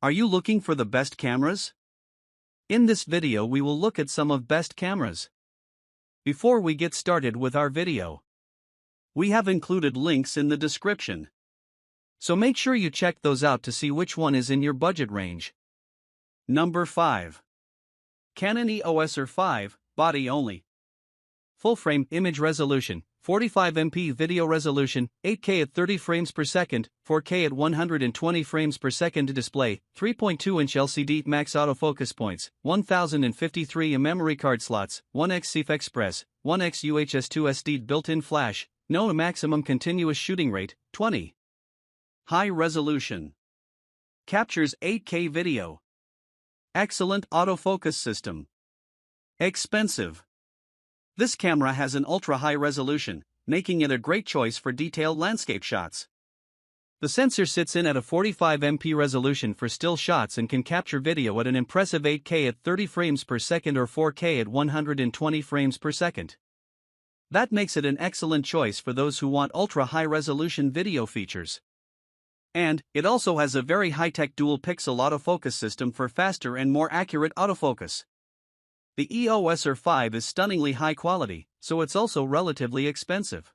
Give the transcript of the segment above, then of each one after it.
Are you looking for the best cameras? In this video we will look at some of best cameras. Before we get started with our video, we have included links in the description. So make sure you check those out to see which one is in your budget range. Number 5. Canon EOS R5, body only. Full frame image resolution, 45MP video resolution, 8K at 30 frames per second, 4K at 120 frames per second display, 3.2-inch LCD max autofocus points, 1053 memory card slots, 1x CF Express, 1x UHS-2 SD built-in flash, no maximum continuous shooting rate, 20. High resolution. Captures 8K video. Excellent autofocus system. Expensive. This camera has an ultra-high resolution, making it a great choice for detailed landscape shots. The sensor sits in at a 45MP resolution for still shots and can capture video at an impressive 8K at 30 frames per second or 4K at 120 frames per second. That makes it an excellent choice for those who want ultra-high resolution video features. And it also has a very high-tech dual-pixel autofocus system for faster and more accurate autofocus. The EOS R5 is stunningly high quality, so it's also relatively expensive.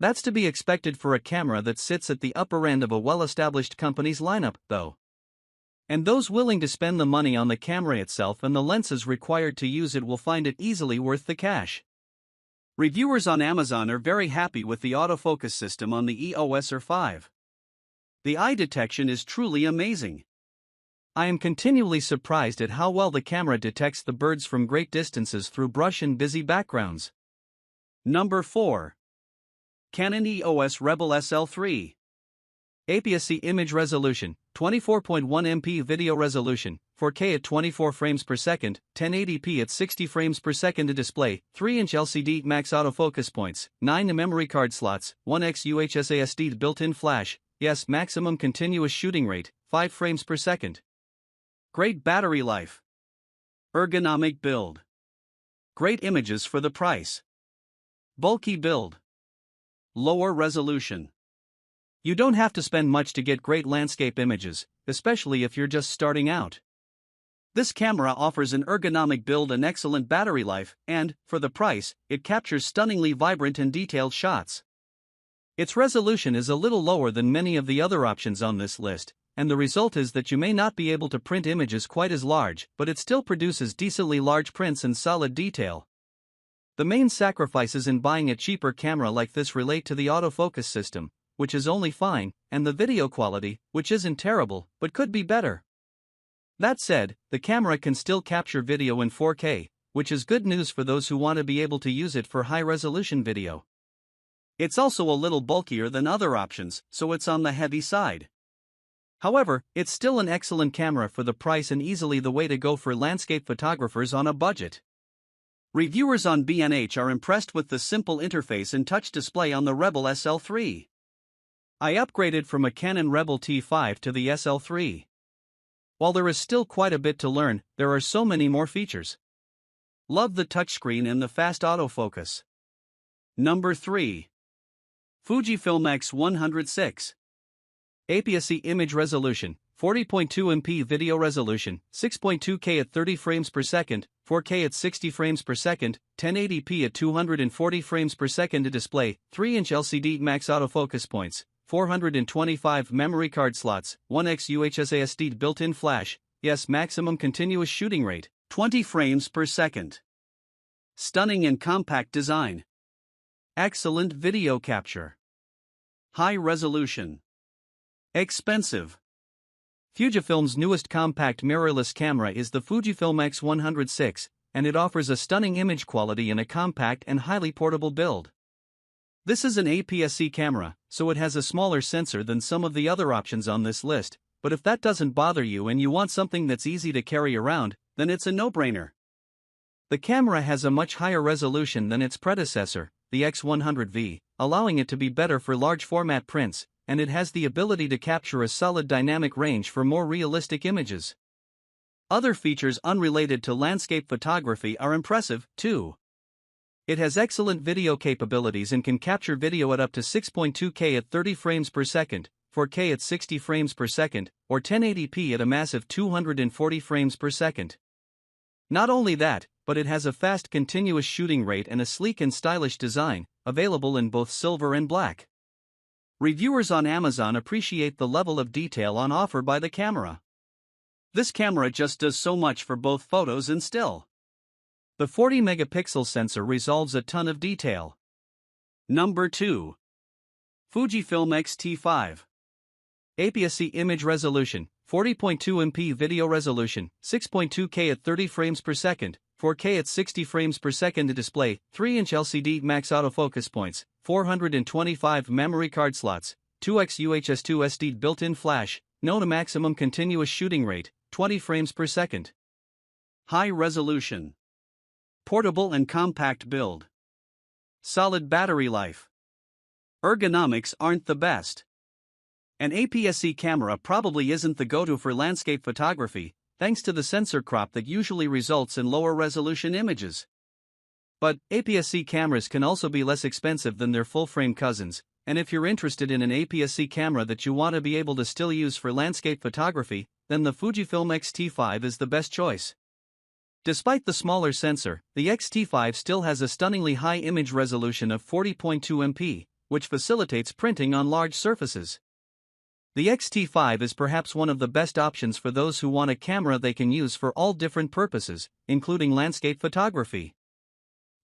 That's to be expected for a camera that sits at the upper end of a well-established company's lineup, though. And those willing to spend the money on the camera itself and the lenses required to use it will find it easily worth the cash. Reviewers on Amazon are very happy with the autofocus system on the EOS R5. The eye detection is truly amazing. I am continually surprised at how well the camera detects the birds from great distances through brush and busy backgrounds. Number 4. Canon EOS Rebel SL3. APS-C image resolution, 24.1MP video resolution, 4K at 24 frames per second, 1080p at 60 frames per second display, 3-inch LCD max autofocus points, 9 memory card slots, 1x UHS SD built-in flash, yes maximum continuous shooting rate, 5 frames per second. Great battery life. Ergonomic build. Great images for the price. Bulky build. Lower resolution. You don't have to spend much to get great landscape images, especially if you're just starting out. This camera offers an ergonomic build and excellent battery life, and, for the price, it captures stunningly vibrant and detailed shots. Its resolution is a little lower than many of the other options on this list, and the result is that you may not be able to print images quite as large, but it still produces decently large prints and solid detail. The main sacrifices in buying a cheaper camera like this relate to the autofocus system, which is only fine, and the video quality, which isn't terrible, but could be better. That said, the camera can still capture video in 4K, which is good news for those who want to be able to use it for high-resolution video. It's also a little bulkier than other options, so it's on the heavy side. However, it's still an excellent camera for the price and easily the way to go for landscape photographers on a budget. Reviewers on B&H are impressed with the simple interface and touch display on the Rebel SL3. I upgraded from a Canon Rebel T5 to the SL3. While there is still quite a bit to learn, there are so many more features. Love the touchscreen and the fast autofocus. Number 3. Fujifilm X100VI. APS-C image resolution, 40.2MP video resolution, 6.2K at 30 frames per second, 4K at 60 frames per second, 1080p at 240 frames per second display, 3-inch LCD max autofocus points, 425 memory card slots, 1x UHS SD built-in flash, yes maximum continuous shooting rate, 20 frames per second. Stunning and compact design. Excellent video capture. High resolution. Expensive. Fujifilm's newest compact mirrorless camera is the Fujifilm X100VI, and it offers a stunning image quality in a compact and highly portable build. This is an APS-C camera, so it has a smaller sensor than some of the other options on this list, but if that doesn't bother you and you want something that's easy to carry around, then it's a no-brainer. The camera has a much higher resolution than its predecessor, the X100VI, allowing it to be better for large format prints, and it has the ability to capture a solid dynamic range for more realistic images. Other features unrelated to landscape photography are impressive, too. It has excellent video capabilities and can capture video at up to 6.2K at 30 frames per second, 4K at 60 frames per second, or 1080p at a massive 240 frames per second. Not only that, but it has a fast continuous shooting rate and a sleek and stylish design, available in both silver and black. Reviewers on Amazon appreciate the level of detail on offer by the camera. This camera just does so much for both photos and still. The 40-megapixel sensor resolves a ton of detail. Number 2. Fujifilm X-T5. APS-C image resolution, 40.2MP video resolution, 6.2K at 30 frames per second, 4K at 60 frames per second display, 3-inch LCD max autofocus points, 425 memory card slots, 2x UHS-2 SD built-in flash, no to maximum continuous shooting rate, 20 frames per second. High resolution. Portable and compact build. Solid battery life. Ergonomics aren't the best. An APS-C camera probably isn't the go-to for landscape photography, thanks to the sensor crop that usually results in lower resolution images. But APS-C cameras can also be less expensive than their full-frame cousins, and if you're interested in an APS-C camera that you want to be able to still use for landscape photography, then the Fujifilm X-T5 is the best choice. Despite the smaller sensor, the X-T5 still has a stunningly high image resolution of 40.2MP, which facilitates printing on large surfaces. The X-T5 is perhaps one of the best options for those who want a camera they can use for all different purposes, including landscape photography.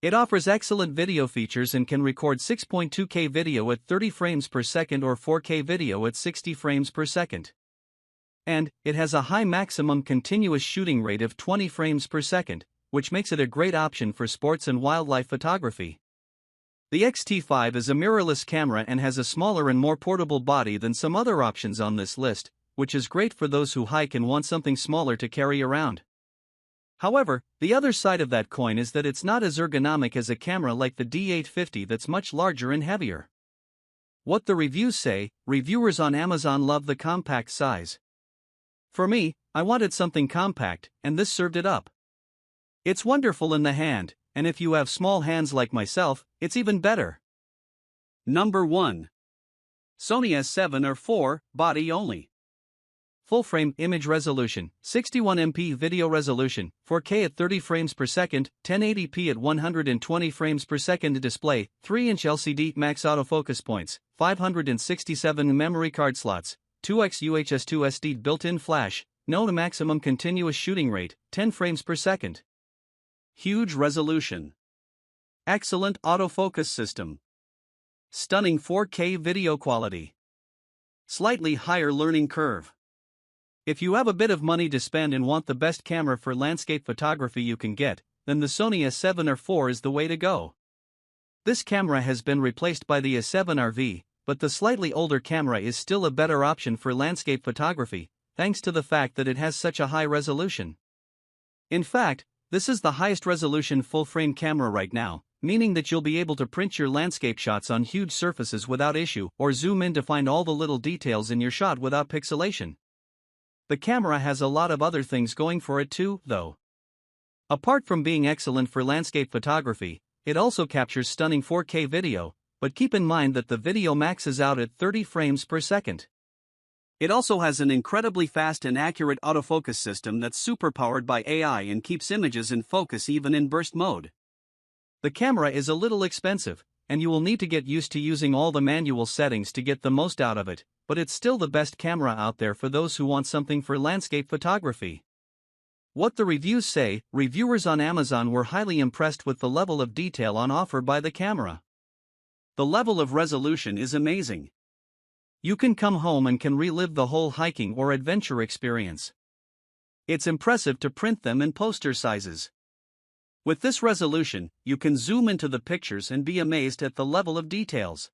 It offers excellent video features and can record 6.2K video at 30 frames per second or 4K video at 60 frames per second. And it has a high maximum continuous shooting rate of 20 frames per second, which makes it a great option for sports and wildlife photography. The X-T5 is a mirrorless camera and has a smaller and more portable body than some other options on this list, which is great for those who hike and want something smaller to carry around. However, the other side of that coin is that it's not as ergonomic as a camera like the D850 that's much larger and heavier. What the reviews say, reviewers on Amazon love the compact size. For me, I wanted something compact, and this served it up. It's wonderful in the hand, and if you have small hands like myself, it's even better. Number 1. Sony A7 or IV, body only. Full-frame image resolution, 61MP video resolution, 4K at 30 frames per second, 1080p at 120 frames per second display, 3-inch LCD max autofocus points, 567 memory card slots, 2x UHS-2 SD built-in flash, no to maximum continuous shooting rate, 10 frames per second. Huge resolution. Excellent autofocus system. Stunning 4K video quality. Slightly higher learning curve. If you have a bit of money to spend and want the best camera for landscape photography you can get, then the Sony A7 or IV is the way to go. This camera has been replaced by the A7RV, but the slightly older camera is still a better option for landscape photography, thanks to the fact that it has such a high resolution. In fact, this is the highest resolution full-frame camera right now, meaning that you'll be able to print your landscape shots on huge surfaces without issue or zoom in to find all the little details in your shot without pixelation. The camera has a lot of other things going for it too, though. Apart from being excellent for landscape photography, it also captures stunning 4K video, but keep in mind that the video maxes out at 30 frames per second. It also has an incredibly fast and accurate autofocus system that's superpowered by AI and keeps images in focus even in burst mode. The camera is a little expensive, and you will need to get used to using all the manual settings to get the most out of it, but it's still the best camera out there for those who want something for landscape photography. What the reviews say, reviewers on Amazon were highly impressed with the level of detail on offer by the camera. The level of resolution is amazing. You can come home and can relive the whole hiking or adventure experience. It's impressive to print them in poster sizes. With this resolution, you can zoom into the pictures and be amazed at the level of details.